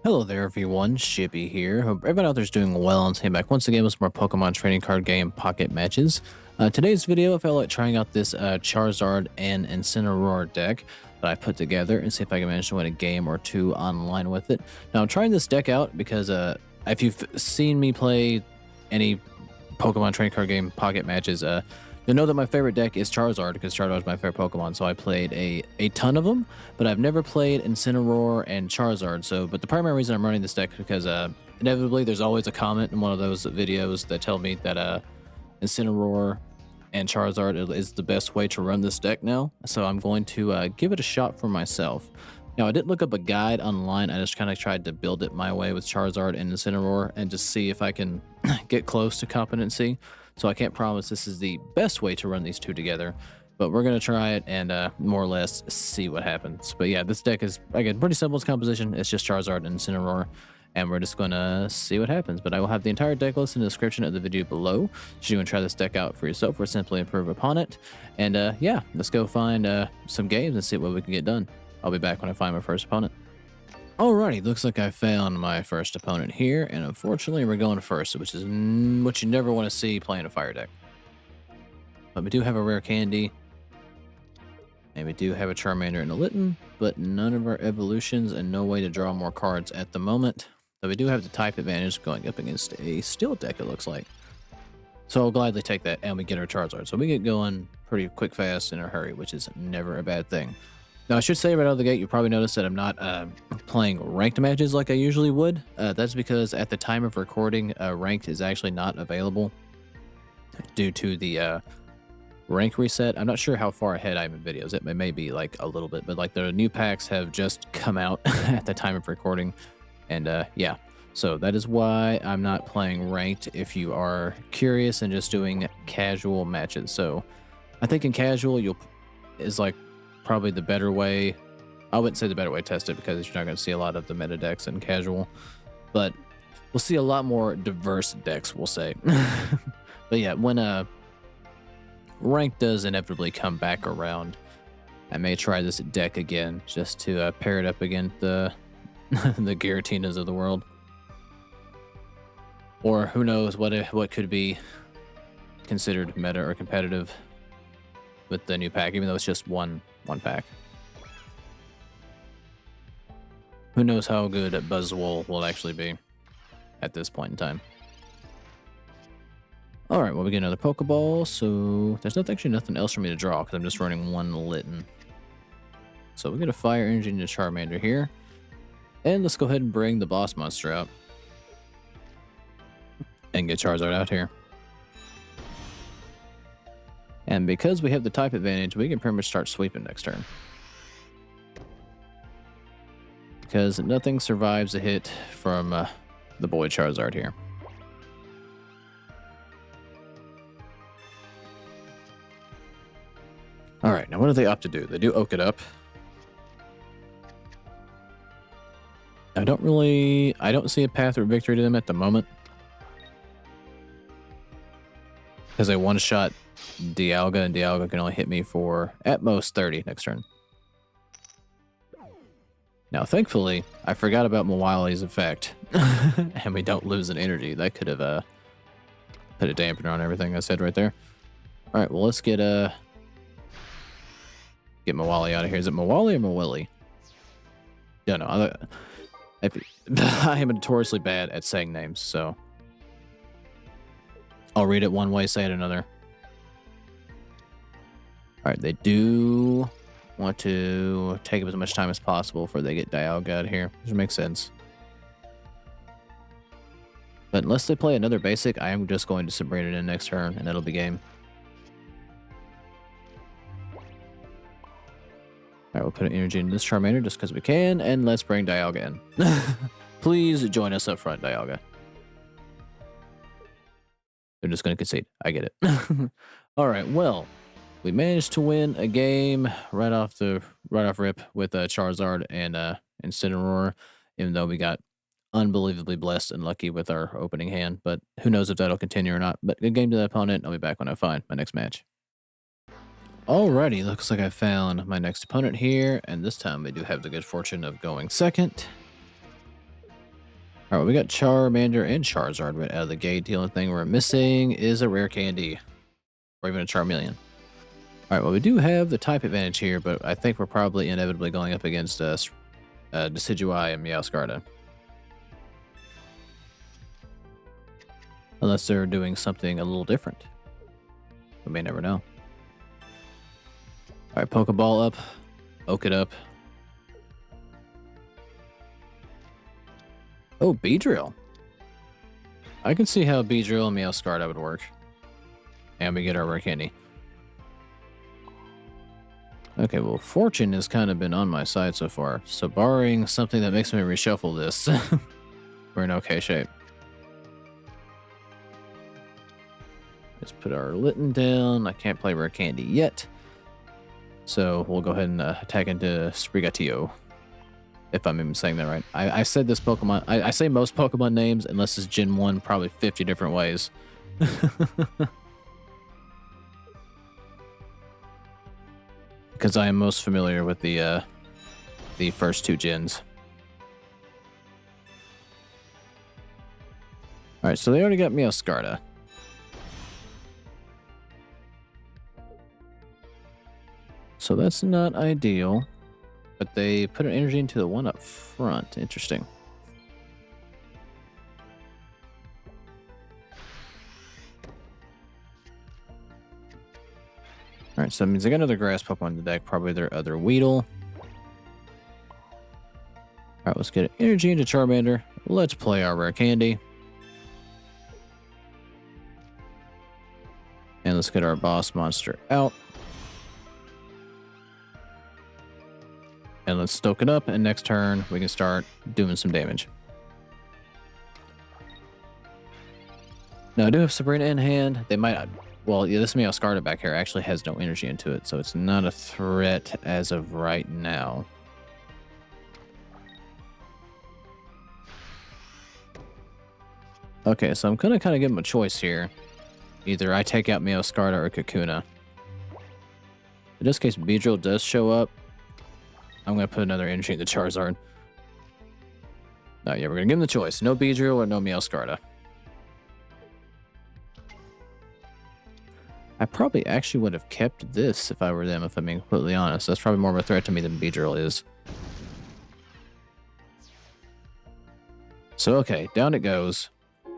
Hello there everyone, Shippy here. Hope everyone out there is doing well and came back once again with some more Pokemon trading card game Pocket matches. Today's video, I felt like trying out this Charizard and Incineroar deck that I put together and see if I can manage to win a game or two online with it. Now I'm trying this deck out because if you've seen me play any Pokemon trading card game Pocket matches, you'll know that my favorite deck is Charizard because Charizard is my favorite Pokemon, so I played a ton of them, but I've never played Incineroar and Charizard. But the primary reason I'm running this deck is because inevitably there's always a comment in one of those videos that tell me that Incineroar and Charizard is the best way to run this deck now. So I'm going to give it a shot for myself. Now, I didn't look up a guide online. I just kind of tried to build it my way with Charizard and Incineroar and just see if I can get close to competency. So I can't promise this is the best way to run these two together, but we're going to try it and more or less see what happens. But yeah, this deck is, again, pretty simple. Its composition. It's just Charizard and Incineroar, and we're just going to see what happens. But I will have the entire deck list in the description of the video below, so you can try this deck out for yourself or simply improve upon it. And yeah, let's go find some games and see what we can get done. I'll be back when I find my first opponent. Alrighty, looks like I found my first opponent here, and unfortunately we're going first, which is what you never want to see playing a fire deck. But we do have a rare candy, and we do have a Charmander and a Litten, but none of our evolutions and no way to draw more cards at the moment. So we do have the type advantage going up against a steel deck, it looks like. So I'll gladly take that, and we get our Charizard. So we get going pretty quick, fast, in a hurry, which is never a bad thing. Now, I should say right out of the gate, you probably noticed that I'm not playing ranked matches like I usually would. That's because at the time of recording, ranked is actually not available due to the rank reset. I'm not sure how far ahead I am in videos. It may be like a little bit, but like the new packs have just come out at the time of recording. And yeah, so that is why I'm not playing ranked if you are curious and just doing casual matches. So I think in casual, is like probably the better way. I wouldn't say the better way to test it because you're not going to see a lot of the meta decks in casual, but we'll see a lot more diverse decks, we'll say. But yeah, when rank does inevitably come back around, I may try this deck again just to pair it up against the the Giratinas of the world, or who knows what could be considered meta or competitive with the new pack, even though it's just one pack. Who knows how good Buzzwole will actually be at this point in time. Alright, well, we get another Poké Ball, so there's actually nothing else for me to draw because I'm just running one Litten. So we get a Fire Energy into Charmander here. And let's go ahead and bring the boss monster out. And get Charizard out here. And because we have the type advantage, we can pretty much start sweeping next turn. Because nothing survives a hit from the boy Charizard here. Alright, now what do they opt to do? They do Oak It Up. I don't see a path or victory to them at the moment. Because they one-shot Dialga, and Dialga can only hit me for at most 30 next turn. Now, thankfully, I forgot about Mawili's effect, and we don't lose an energy. That could have put a dampener on everything I said right there. All right, well, let's get Mawili out of here. Is it Mawili or Mawili? Yeah, no, I am notoriously bad at saying names, so I'll read it one way, say it another. All right, they do want to take up as much time as possible before they get Dialga out here, which makes sense. But unless they play another basic, I am just going to Sabrina in next turn, and it'll be game. Alright, we'll put an energy into this Charmander just because we can, and let's bring Dialga in. Please join us up front, Dialga. They're just going to concede. I get it. Alright, well, we managed to win a game right off rip with Charizard and Incineroar, even though we got unbelievably blessed and lucky with our opening hand. But who knows if that'll continue or not. But good game to the opponent. I'll be back when I find my next match. Alrighty, looks like I found my next opponent here, and this time we do have the good fortune of going second. All right, we got Charmander and Charizard right out of the gate. The only thing we're missing is a rare candy, or even a Charmeleon. All right, well, we do have the type advantage here, but I think we're probably inevitably going up against Decidueye and Meowscarada. Unless they're doing something a little different. We may never know. All right, Poké Ball up. Oak it up. Oh, Beedrill. I can see how Beedrill and Meowscarada would work. And we get our rare candy. Okay, well, fortune has kind of been on my side so far. So barring something that makes me reshuffle this, we're in okay shape. Let's put our Litten down. I can't play rare candy yet. So we'll go ahead and attack into Sprigatito. If I'm even saying that right. I said this Pokemon. I say most Pokemon names, unless it's Gen 1, probably 50 different ways. Because I am most familiar with the first two gens. Alright, so they already got Meowscarada. So that's not ideal. But they put an energy into the one up front. Interesting. Alright, so that means they got another grass Pokemon in the deck. Probably their other Weedle. Alright, let's get energy into Charmander. Let's play our rare candy. And let's get our boss monster out. And let's stoke it up, and next turn we can start doing some damage. Now I do have Sabrina in hand. They might, well, yeah, this Meowscarada back here actually has no energy into it, so it's not a threat as of right now. Okay, so I'm gonna kind of give him a choice here. Either I take out Meowscarada or Kakuna. In this case, Beedrill does show up. I'm going to put another energy into Charizard. Oh, yeah, we're going to give him the choice. No Beedrill or no Meowscarada. I probably actually would have kept this if I were them, if I'm being completely honest. That's probably more of a threat to me than Beedrill is. So, okay, down it goes.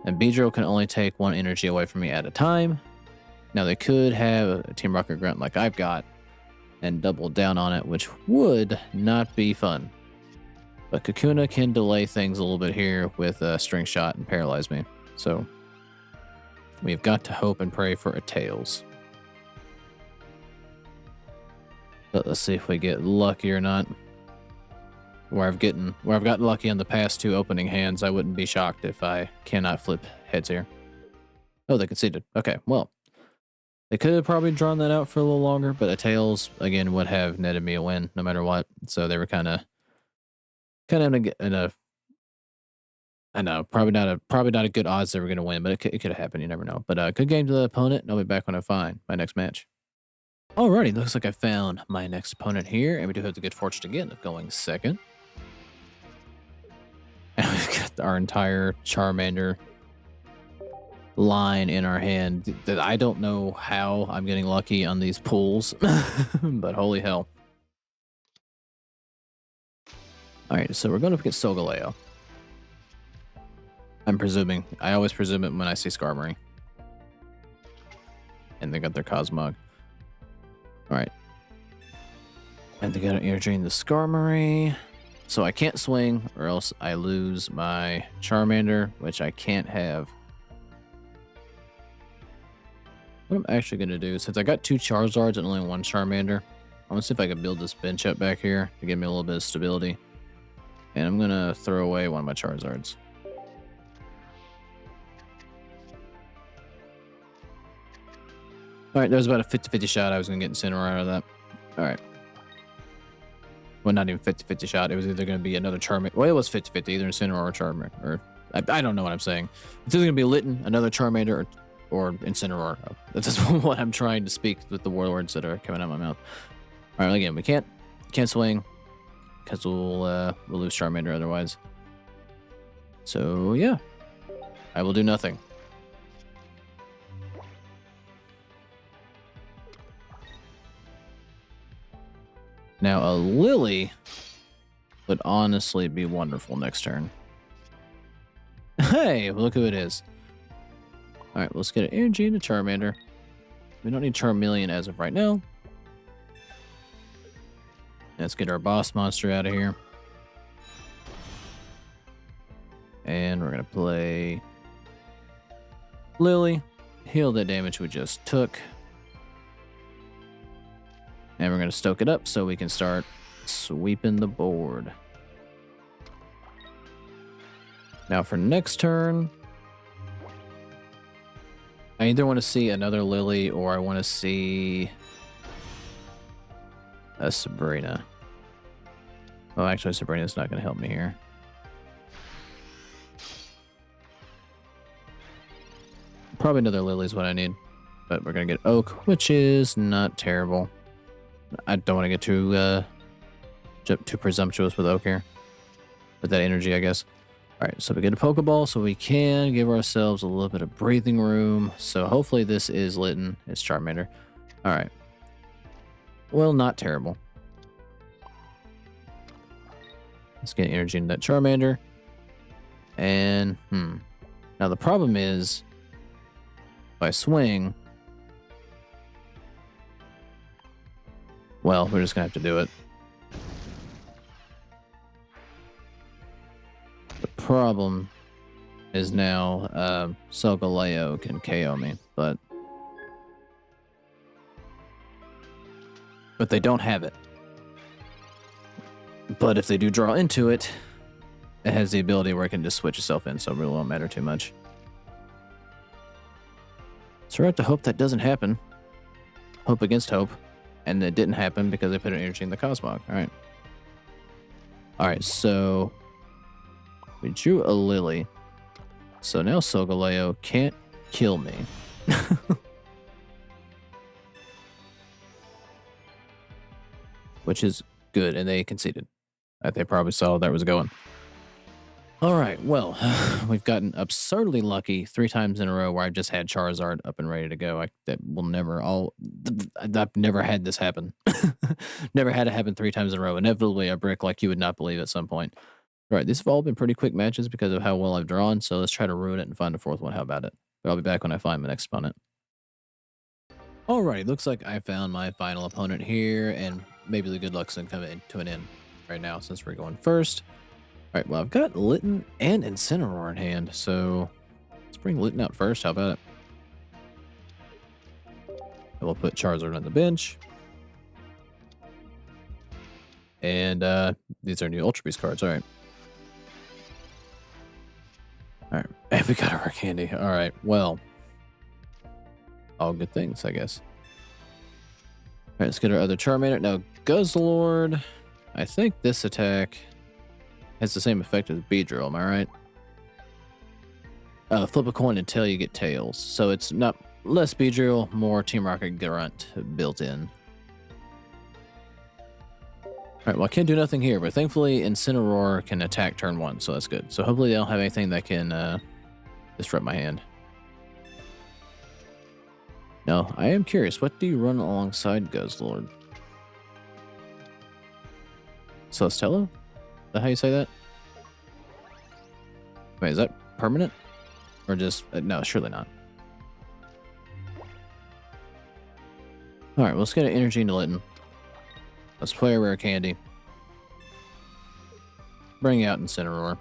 And Beedrill can only take one energy away from me at a time. Now, they could have a Team Rocket Grunt like I've got and double down on it, which would not be fun. But Kakuna can delay things a little bit here with a String Shot and paralyze me. So we've got to hope and pray for a Tails. But let's see if we get lucky or not. Where I've gotten lucky on the past two opening hands, I wouldn't be shocked if I cannot flip heads here. Oh, they conceded. Okay, well. They could have probably drawn that out for a little longer, but a Tails, again, would have netted me a win no matter what. So they were kind of in a I know, probably not a good odds they were going to win, but it could have happened. You never know. But good game to the opponent, and I'll be back when I find my next match. Alrighty, looks like I found my next opponent here, and we do have the good fortune again of going second. And we've got our entire Charmander line in our hand that I don't know how I'm getting lucky on these pulls, but holy hell. Alright, so we're going up against Solgaleo. I'm presuming. I always presume it when I see Skarmory. And they got their Cosmog. Alright. And they got an energy in the Skarmory. So I can't swing, or else I lose my Charmander, which I can't have. What I'm actually going to do, since I got two Charizards and only one Charmander, I'm going to see if I can build this bench up back here to give me a little bit of stability. And I'm going to throw away one of my Charizards. Alright, there was about a 50-50 shot I was going to get Incineroar out of that. Alright. Well, not even 50-50 shot. It was either going to be another Charmander. Well, it was 50-50, either Incineroar or Charmander. Or, I don't know what I'm saying. It's either going to be Litten, another Charmander, or Incineroar. That's what I'm trying to speak with the words that are coming out of my mouth. Alright, again, we can't swing because we'll lose Charmander otherwise. So yeah, I will do nothing. Now a Lily would honestly be wonderful next turn. Hey, look who it is. All right, let's get an energy into Charmander. We don't need Charmeleon as of right now. Let's get our boss monster out of here. And we're going to play Lily. Heal the damage we just took. And we're going to stoke it up so we can start sweeping the board. Now for next turn, I either want to see another Lily or I want to see a Sabrina. Oh, actually, Sabrina's not going to help me here. Probably another Lily is what I need. But we're going to get Oak, which is not terrible. I don't want to get too presumptuous with Oak here. With that energy, I guess. Alright, so we get a Poké Ball so we can give ourselves a little bit of breathing room. So hopefully this is Litten. It's Charmander. Alright. Well, not terrible. Let's get energy into that Charmander. And, now the problem is, if I swing, well, we're just going to have to do it. The problem is now Solgaleo can KO me, but they don't have it. But if they do draw into it, it has the ability where it can just switch itself in, so it really won't matter too much. So we have to hope that doesn't happen. Hope against hope. And it didn't happen because they put an energy in the Cosmog. Alright. Alright, so we drew a Lily. So now Solgaleo can't kill me. Which is good, and they conceded. They probably saw that was going. Alright, well, we've gotten absurdly lucky 3 times in a row where I've just had Charizard up and ready to go. I've never had this happen. Never had it happen 3 times in a row. Inevitably, a brick like you would not believe at some point. Alright, these have all been pretty quick matches because of how well I've drawn, so let's try to ruin it and find a 4th one. How about it? But I'll be back when I find my next opponent. Alrighty, looks like I found my final opponent here, and maybe the good luck's gonna come to an end right now since we're going first. Alright, well, I've got Litten and Incineroar in hand, so let's bring Litten out first. How about it? And we'll put Charizard on the bench. And these are new Ultra Beast cards. Alright. Alright, and we got our candy. Alright, well. All good things, I guess. Alright, let's get our other Charmander. Now, Guzzlord. I think this attack has the same effect as Beedrill, am I right? Flip a coin until you get tails. So it's not less Beedrill, more Team Rocket Grunt built in. Alright, well I can't do nothing here, but thankfully Incineroar can attack turn 1, so that's good. So hopefully they don't have anything that can disrupt my hand. Now, I am curious, what do you run alongside Guzzlord? Celesteela? Is that how you say that? Wait, is that permanent? Or just... no, surely not. Alright, well, let's get an energy into Litten. Let's play a rare candy. Bring out Incineroar.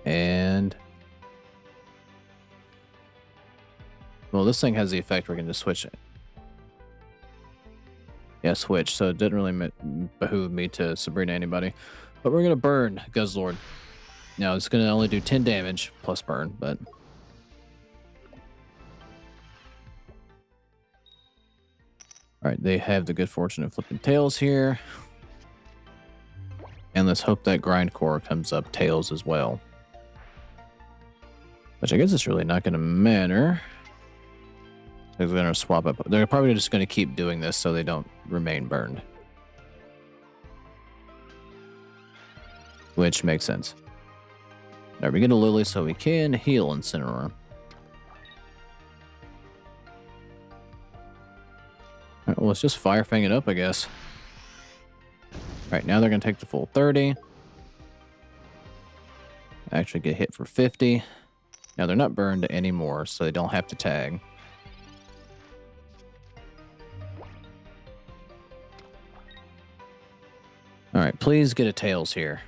And... well, this thing has the effect where we can just switch it. Yeah, switch, so it didn't really behoove me to Sabrina anybody. But we're going to burn Guzzlord. Now, it's going to only do 10 damage plus burn, but... alright, they have the good fortune of flipping tails here. And let's hope that Grindcore comes up tails as well. Which I guess it's really not going to matter. They're going to swap up. They're probably just going to keep doing this so they don't remain burned. which makes sense. All right, we get a Lily so we can heal Incineroar. All right, well, let's just Fire Fang it up, I guess. All right, now they're going to take the full 30. Actually get hit for 50. Now they're not burned anymore, so they don't have to tag. All right, please get a Tails here.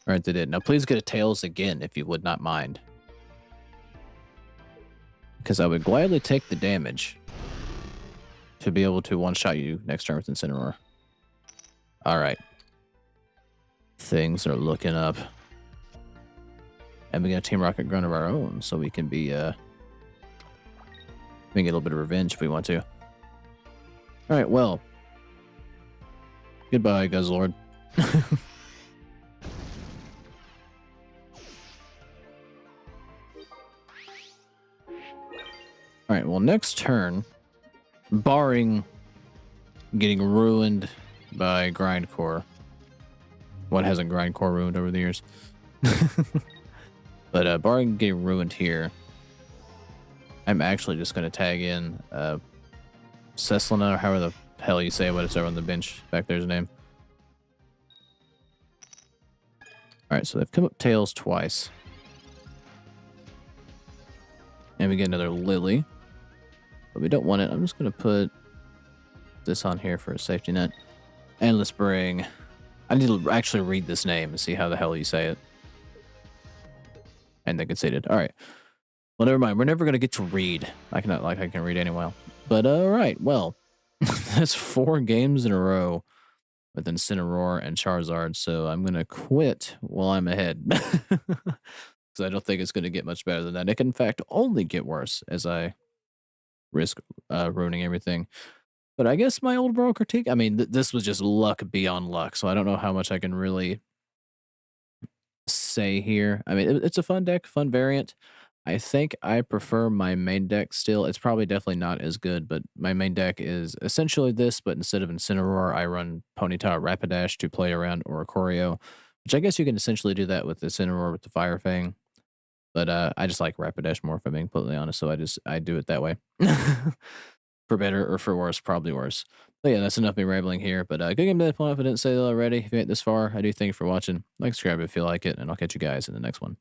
All right, they did. Now please get a Tails again, if you would not mind. Because I would gladly take the damage to be able to one-shot you next turn with Incineroar. All right. Things are looking up. And we got a Team Rocket Grunt of our own, so we can be, we can get a little bit of revenge if we want to. All right, well. Goodbye, Guzzlord. All right, well, next turn, barring getting ruined by Grindcore. What hasn't Grindcore ruined over the years? But barring getting ruined here, I'm actually just going to tag in Ceslina, or however the hell you say what it's over on the bench back there's a name. All right, so they've come up Tails twice. And we get another Lily. But we don't want it. I'm just going to put this on here for a safety net. And let's bring... I need to actually read this name and see how the hell you say it. And they conceded. All right. Well, never mind. We're never going to get to read. I can read anyway. But all right. Well, that's 4 games in a row with Incineroar and Charizard. So I'm going to quit while I'm ahead. Because I don't think it's going to get much better than that. It can, in fact, only get worse as I risk ruining everything. But I guess my overall critique, I mean, this was just luck beyond luck. So I don't know how much I can really say here. I mean, it's a fun deck, fun variant. I think I prefer my main deck still. It's probably definitely not as good, but my main deck is essentially this, but instead of Incineroar, I run Ponyta, Rapidash to play around Oricorio, which I guess you can essentially do that with Incineroar with the Fire Fang. But I just like Rapidash more, if I'm being completely honest, so I do it that way. For better or for worse, probably worse. But yeah, that's enough me rambling here. But good game to that point if I didn't say that already. If you made it this far, I do thank you for watching. Like, subscribe if you like it, and I'll catch you guys in the next one.